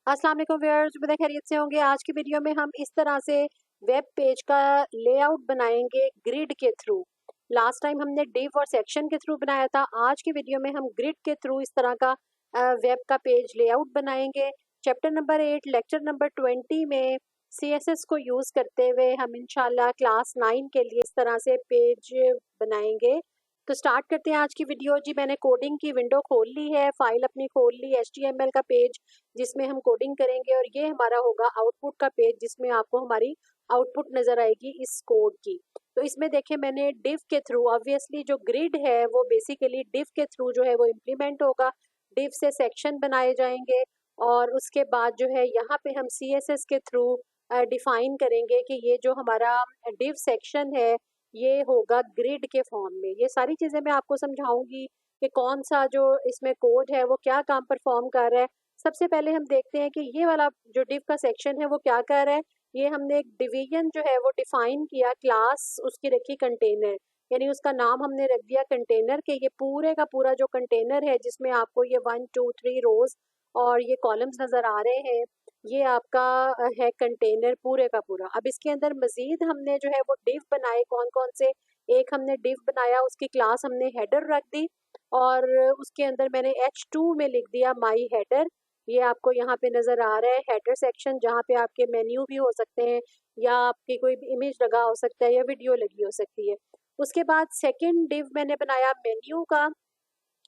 अस्सलाम वालेकुम व्यूअर्स, उम्मीद है खैरियत से होंगे। आज की वीडियो में हम इस तरह से वेब पेज का लेआउट बनाएंगे ग्रिड के थ्रू। लास्ट टाइम हमने डिव और सेक्शन के थ्रू बनाया था। आज की वीडियो में हम ग्रिड के थ्रू इस तरह का वेब का पेज लेआउट बनाएंगे। चैप्टर नंबर 8 लेक्चर नंबर 20 में CSS को यूज़ करते हुए हम इंशाल्लाह क्लास 9 के लिए इस तरह से पेज बनाएंगे। तो स्टार्ट करते हैं आज की वीडियो। जी, मैंने कोडिंग की विंडो खोल ली है, फाइल अपनी खोल ली, HTML का पेज जिसमें हम कोडिंग करेंगे, और ये हमारा होगा आउटपुट का पेज जिसमें आपको हमारी आउटपुट नज़र आएगी इस कोड की। तो इसमें देखें, मैंने डिव के थ्रू, ऑब्वियसली जो ग्रिड है वो बेसिकली डिव के थ्रू जो है वो इम्प्लीमेंट होगा। डिव से सेक्शन बनाए जाएंगे और उसके बाद जो है यहाँ पे हम CSS के थ्रू डिफाइन करेंगे कि ये जो हमारा डिव सेक्शन है ये होगा ग्रिड के फॉर्म में। ये सारी चीज़ें मैं आपको समझाऊंगी कि कौन सा जो इसमें कोड है वो क्या काम परफॉर्म कर रहा है। सबसे पहले हम देखते हैं कि ये वाला जो डिव का सेक्शन है वो क्या कर रहा है। ये हमने एक डिवीजन जो है वो डिफाइन किया, क्लास उसकी रखी कंटेनर, यानी उसका नाम हमने रख दिया कंटेनर के। ये पूरे का पूरा जो कंटेनर है जिसमें आपको ये 1 2 3 रोज और ये कॉलम्स नज़र आ रहे हैं, ये आपका है कंटेनर पूरे का पूरा। अब इसके अंदर मजीद हमने जो है वो डिव बनाए, कौन कौन से। एक हमने डिव बनाया, उसकी क्लास हमने हेडर रख दी और उसके अंदर मैंने H2 में लिख दिया माई हेडर। ये आपको यहाँ पे नज़र आ रहा है हेडर सेक्शन, जहाँ पे आपके मेन्यू भी हो सकते हैं या आपकी कोई भी इमेज लगा हो सकता है या वीडियो लगी हो सकती है। उसके बाद सेकंड डिव मैंने बनाया मेन्यू का।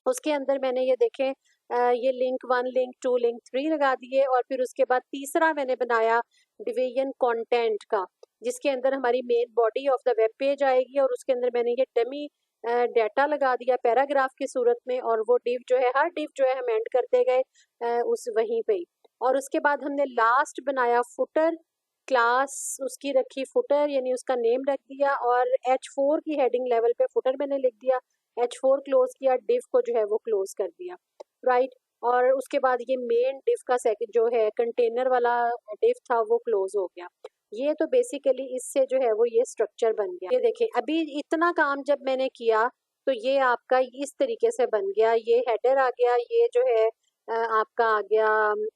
उसके अंदर मैंने ये देखें ये लिंक 1 लिंक 2 लिंक 3 लगा दिए। और फिर उसके बाद तीसरा मैंने बनाया डिवीजन कंटेंट का, जिसके अंदर हमारी main body of the web page आएगी और उसके अंदर मैंने ये डमी डाटा लगा दिया पैराग्राफ की सूरत में। और वो डिव जो है, हर डिव जो है हम एंड करते गए उस वहीं पे ही। और उसके बाद हमने लास्ट बनाया फुटर, क्लास उसकी रखी फुटर, यानी उसका नेम रख दिया और H4 की हेडिंग लेवल पे फुटर मैंने लिख दिया। H4 क्लोज किया, डिव को जो है वो क्लोज कर दिया, राइट। और उसके बाद ये मेन डिव का सेकंड जो है कंटेनर वाला डिव था वो क्लोज हो गया। ये तो बेसिकली इससे जो है वो ये स्ट्रक्चर बन गया। ये देखिए, अभी इतना काम जब मैंने किया तो ये आपका इस तरीके से बन गया। ये हेडर आ गया, ये जो है आपका आ गया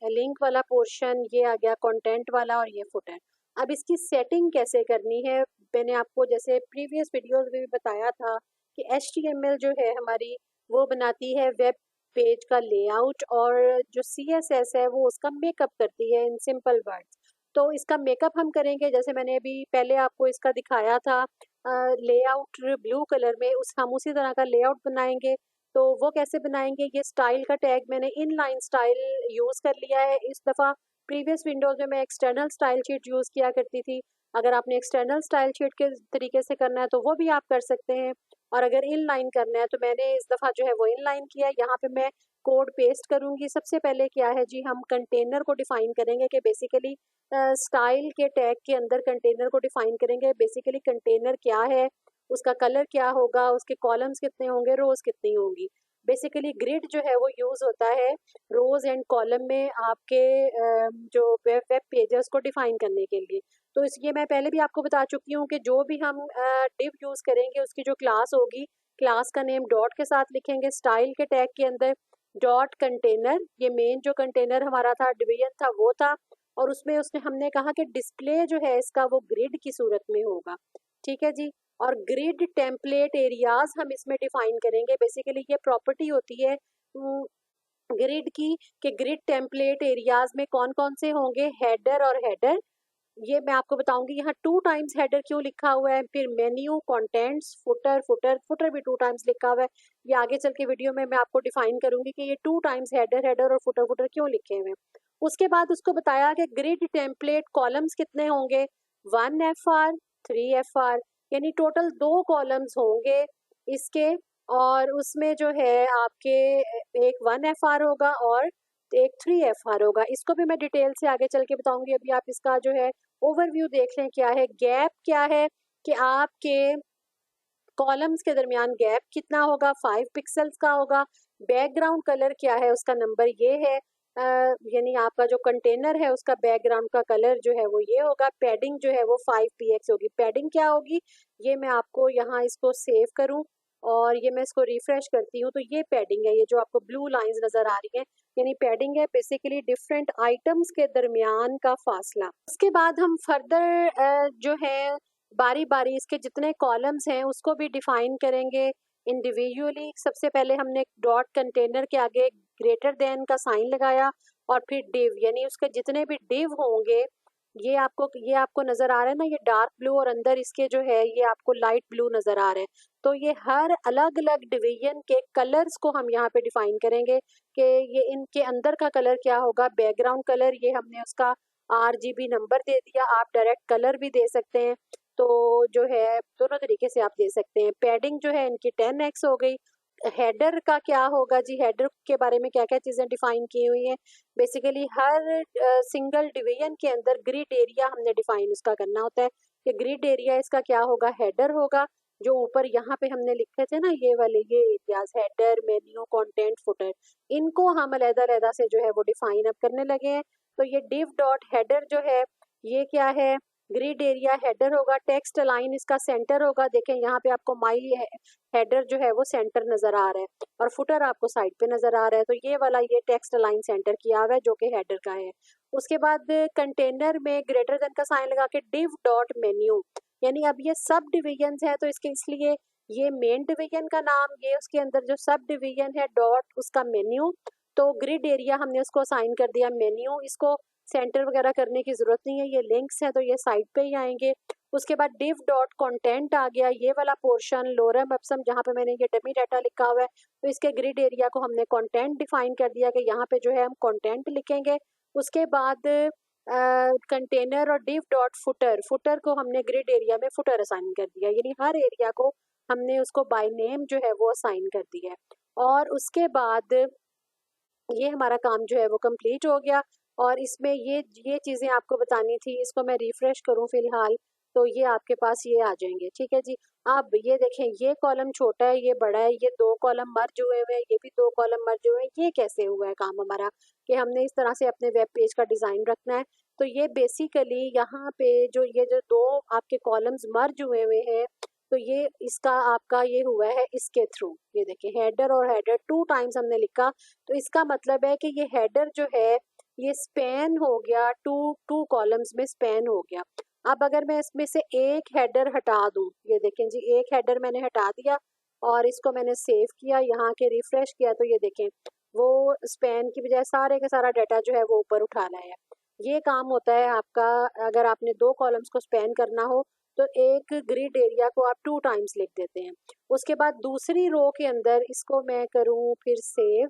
लिंक वाला पोर्शन, ये आ गया कंटेंट वाला और ये फुटर। अब इसकी सेटिंग कैसे करनी है, मैंने आपको जैसे प्रीवियस वीडियोस में भी बताया था कि HTML जो है हमारी वो बनाती है वेब पेज का लेआउट, और जो CSS है वो उसका मेकअप करती है इन सिंपल वर्ड्स। तो इसका मेकअप हम करेंगे, जैसे मैंने अभी पहले आपको इसका दिखाया था लेआउट ब्लू कलर में, हम उसी तरह का लेआउट बनाएंगे। तो वो कैसे बनाएंगे, ये स्टाइल का टैग मैंने इनलाइन स्टाइल यूज़ कर लिया है इस दफ़ा। प्रीवियस विंडोज में मैं एक्सटर्नल स्टाइल शीट यूज़ किया करती थी। अगर आपने एक्सटर्नल स्टाइल शीट के तरीके से करना है तो वो भी आप कर सकते हैं, और अगर इनलाइन करना है तो मैंने इस दफ़ा जो है वो इनलाइन किया। यहाँ पे मैं कोड पेस्ट करूँगी। सबसे पहले क्या है जी, हम कंटेनर को डिफाइन करेंगे कि बेसिकली स्टाइल के टैग के अंदर कंटेनर को डिफाइन करेंगे। बेसिकली कंटेनर क्या है, उसका कलर क्या होगा, उसके कॉलम्स कितने होंगे, रोज कितनी होंगी। बेसिकली ग्रिड जो है वो यूज़ होता है रोज एंड कॉलम में आपके जो वेब पेजेस को डिफाइन करने के लिए। तो इस ये मैं पहले भी आपको बता चुकी हूँ कि जो भी हम डिव यूज़ करेंगे उसकी जो क्लास होगी, क्लास का नेम डॉट के साथ लिखेंगे। स्टाइल के टैग के अंदर डॉट कंटेनर, ये मेन जो कंटेनर हमारा था डिवीजन था वो था, और उसमें उसने हमने कहा कि डिस्प्ले जो है इसका वो ग्रिड की सूरत में होगा। ठीक है जी। और ग्रिड टेम्पलेट एरियाज हम इसमें डिफाइन करेंगे। बेसिकली ये प्रॉपर्टी होती है ग्रिड की कि ग्रिड टेम्पलेट एरियाज में कौन कौन से होंगे, हेडर और हेडर। ये मैं आपको बताऊंगी यहाँ 2 टाइम्स हेडर क्यों लिखा हुआ है, फिर मेन्यू कंटेंट्स फुटर, फुटर भी 2 टाइम्स लिखा हुआ है। ये आगे चल के वीडियो में मैं आपको डिफाइन करूंगी कि ये 2 टाइम्स हेडर और फुटर क्यों लिखे हुए हैं। उसके बाद उसको बताया कि ग्रिड टेम्पलेट कॉलम्स कितने होंगे, 1 FR 3 FR, यानी टोटल 2 कॉलम्स होंगे इसके। और उसमें जो है आपके एक 1 FR होगा और एक 3 FR होगा। इसको भी मैं डिटेल से आगे चल के बताऊंगी। अभी आप इसका जो है ओवरव्यू देख लें, क्या है गैप, क्या है कि आपके कॉलम्स के दरमियान गैप कितना होगा, 5 पिक्सल्स का होगा। बैकग्राउंड कलर क्या है, उसका नंबर ये है, यानी आपका जो कंटेनर है उसका बैकग्राउंड का कलर जो है वो ये होगा। पैडिंग जो है वो 5 px होगी। पैडिंग क्या होगी, ये मैं आपको यहाँ इसको सेव करूँ और ये मैं इसको रिफ्रेश करती हूँ तो ये पैडिंग है, ये जो आपको ब्लू लाइंस नज़र आ रही हैं यानी पैडिंग है बेसिकली डिफरेंट आइटम्स के दरमियान का फासला। उसके बाद हम फर्दर जो है बारी बारी इसके जितने कॉलम्स हैं उसको भी डिफाइन करेंगे इंडिविजुअली। सबसे पहले हमने डॉट कंटेनर के आगे ग्रेटर देन का साइन लगाया और फिर डिव यानी उसके जितने भी डिव होंगे ये आपको नजर आ रहा है ना, ये डार्क ब्लू और अंदर इसके जो है ये आपको लाइट ब्लू नजर आ रहा है। तो ये हर अलग अलग डिवीजन के कलर्स को हम यहाँ पे डिफाइन करेंगे कि ये इनके अंदर का कलर क्या होगा। बैकग्राउंड कलर ये हमने उसका RGB नंबर दे दिया, आप डायरेक्ट कलर भी दे सकते हैं। तो जो है दोनों तरीके से आप दे सकते हैं। पैडिंग जो है इनकी 10x हो गई। हेडर का क्या होगा जी, हेडर के बारे में क्या क्या चीज़ें डिफाइन की हुई हैं। बेसिकली हर सिंगल डिवीजन के अंदर ग्रिड एरिया हमने डिफाइन उसका करना होता है कि ग्रिड एरिया इसका क्या होगा, हेडर होगा। जो ऊपर यहाँ पे हमने लिखे थे ना ये वाले ये areas header menu content footer, इनको हम अलग-अलग से जो है वो डिफाइन अब करने लगे हैं। तो ये div डॉट हेडर जो है ये क्या है, ग्रिड एरिया हेडर होगा। टेक्स्ट अलाइन इसका सेंटर होगा। देखें यहाँ पे आपको माई हेडर जो है वो सेंटर नजर आ रहा है और फुटर आपको साइड पे नजर आ रहा है। तो ये वाला ये टेक्स्ट अलाइन सेंटर किया हुआ है जो कि हेडर का है। उसके बाद कंटेनर में ग्रेटर देन का साइन लगा के div डॉट मेन्यू यानी अब ये सब डिवीजन है तो इसके इसलिए ये मेन डिवीजन का नाम, ये उसके अंदर जो सब डिवीजन है डॉट उसका मेन्यू। तो ग्रिड एरिया हमने उसको साइन कर दिया मेन्यू। इसको सेंटर वगैरह करने की जरूरत नहीं है, ये लिंक्स हैं तो ये साइड पे ही आएंगे। उसके बाद div डॉट कंटेंट आ गया, ये वाला पोर्शन लोरम एप्सम जहाँ पे मैंने ये डमी डाटा लिखा हुआ है तो इसके ग्रिड एरिया को हमने कंटेंट डिफाइन कर दिया कि यहाँ पे जो है हम कंटेंट लिखेंगे। उसके बाद कंटेनर और div डॉट फुटर, फुटर को हमने ग्रिड एरिया में फुटर असाइन कर दिया यानी हर एरिया को हमने उसको बाय नेम जो है वो असाइन कर दिया है। और उसके बाद ये हमारा काम जो है वो कंप्लीट हो गया। और इसमें ये चीज़ें आपको बतानी थी, इसको मैं रिफ्रेश करूं फिलहाल तो ये आपके पास ये आ जाएंगे। ठीक है जी। अब ये देखें ये कॉलम छोटा है ये बड़ा है, ये दो कॉलम मर्ज हुए हुए हैं, ये भी दो कॉलम मर्ज हुए हैं। ये कैसे हुआ है काम हमारा कि हमने इस तरह से अपने वेब पेज का डिज़ाइन रखना है। तो ये बेसिकली यहाँ पे ये जो दो आपके कॉलम्स मर्ज हुए हुए हैं तो ये इसका आपका ये हुआ है इसके थ्रू। ये देखिए हेडर और हेडर 2 टाइम्स हमने लिखा तो इसका मतलब है कि ये हेडर जो है ये स्पैन हो गया, टू कॉलम्स में स्पैन हो गया। अब अगर मैं इसमें से एक हेडर हटा दूं, ये देखें जी एक हेडर मैंने हटा दिया और इसको मैंने सेव किया, यहाँ के रिफ्रेश किया तो ये देखें वो स्पैन की बजाय सारे का सारा डाटा जो है वो ऊपर उठा लाया है। ये काम होता है आपका अगर आपने दो कॉलम्स को स्पैन करना हो तो एक ग्रिड एरिया को आप 2 टाइम्स लिख देते हैं। उसके बाद दूसरी रो के अंदर इसको मैं करूँ फिर सेव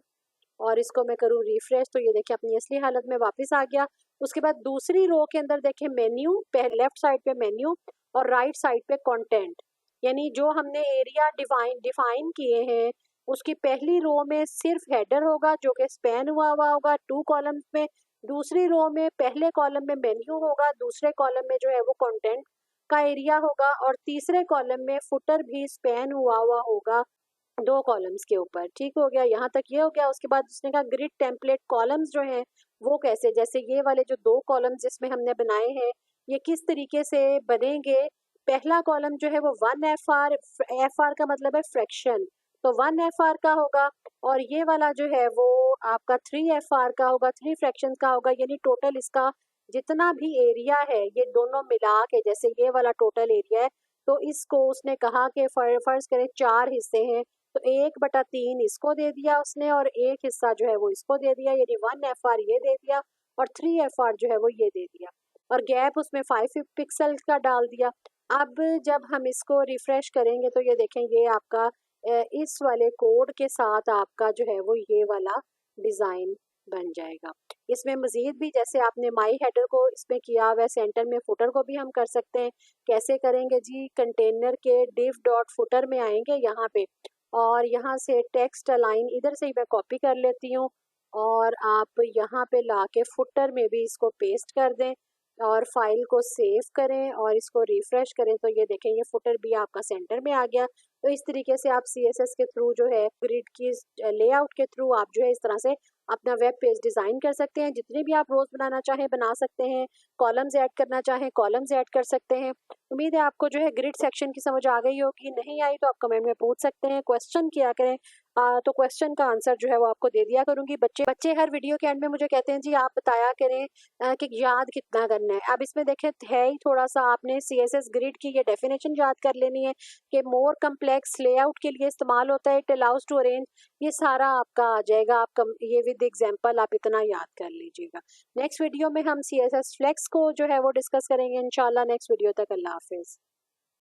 और इसको मैं करूँ रिफ्रेश तो ये देखिए अपनी असली हालत में वापस आ गया। उसके बाद दूसरी रो के अंदर देखें मेन्यू, पहले लेफ्ट साइड पे मेन्यू और राइट साइड पे कंटेंट यानी जो हमने एरिया डिफाइन किए हैं उसकी पहली रो में सिर्फ हेडर होगा जो कि स्पैन हुआ हुआ होगा 2 कॉलम्स में। दूसरी रो में पहले कॉलम में मेन्यू होगा, दूसरे कॉलम में जो है वो कंटेंट का एरिया होगा और तीसरे कॉलम में फुटर भी स्पैन हुआ हुआ होगा 2 कॉलम्स के ऊपर। ठीक हो गया, यहाँ तक ये हो गया। उसके बाद उसने कहा ग्रिड टेम्पलेट कॉलम्स जो हैं वो कैसे, जैसे ये वाले जो 2 कॉलम्स जिसमें हमने बनाए हैं ये किस तरीके से बनेंगे। पहला कॉलम जो है वो 1 FR का मतलब है फ्रैक्शन, तो 1 FR का होगा और ये वाला जो है वो आपका 3 FR का होगा, 3 फ्रैक्शन का होगा यानी टोटल इसका जितना भी एरिया है ये दोनों मिला के जैसे ये वाला टोटल एरिया है तो इसको उसने कहा कि फर्ज करें 4 हिस्से हैं तो 1/3 इसको दे दिया उसने और एक हिस्सा जो है वो इसको दे दिया यानी 1 FR ये दे दिया और 3 FR जो है वो ये दे दिया और गैप उसमें 5 पिक्सल का डाल दिया। अब जब हम इसको रिफ्रेश करेंगे तो ये देखें ये आपका इस वाले कोड के साथ आपका जो है वो ये वाला डिज़ाइन बन जाएगा। इसमें मज़ीद भी जैसे आपने माई हेडर को इसमें किया हुआ है सेंटर में फुटर को भी हम कर सकते हैं। कैसे करेंगे जी, कंटेनर के div डॉट फुटर में आएंगे यहाँ पे और यहाँ से टेक्स्ट अलाइन इधर से ही मैं कॉपी कर लेती हूँ और आप यहाँ पे लाके फुटर में भी इसको पेस्ट कर दें और फाइल को सेव करें और इसको रिफ्रेश करें तो ये देखें ये फुटर भी आपका सेंटर में आ गया। तो इस तरीके से आप CSS के थ्रू जो है ग्रिड की लेआउट के थ्रू आप जो है इस तरह से अपना वेब पेज डिज़ाइन कर सकते हैं। जितने भी आप रोज़ बनाना चाहें बना सकते हैं, कॉलम्स ऐड करना चाहें कॉलम्स ऐड कर सकते हैं। उम्मीद है आपको जो है ग्रिड सेक्शन की समझ आ गई होगी, नहीं आई तो आप कमेंट में पूछ सकते हैं, क्वेश्चन किया करें। तो क्वेश्चन का आंसर जो है वो आपको दे दिया करूँगी। बच्चे बच्चे हर वीडियो के एंड में मुझे कहते हैं जी आप बताया करें कि याद कितना करना है। अब इसमें देखें है ही थोड़ा-सा, आपने सीएसएस ग्रिड की ये डेफिनेशन याद कर लेनी है कि मोर कम्प्लेक्स लेआउट के लिए इस्तेमाल होता है, इट अलाउज़ टू अरेंज। ये सारा आपका आ जाएगा, आप कम ये विद एग्जांपल आप इतना याद कर लीजिएगा। नेक्स्ट वीडियो में हम सीएसएस फ्लेक्स को जो है वो डिस्कस करेंगे इंशाल्लाह। नेक्स्ट वीडियो तक अल्लाह हाफ़िज़।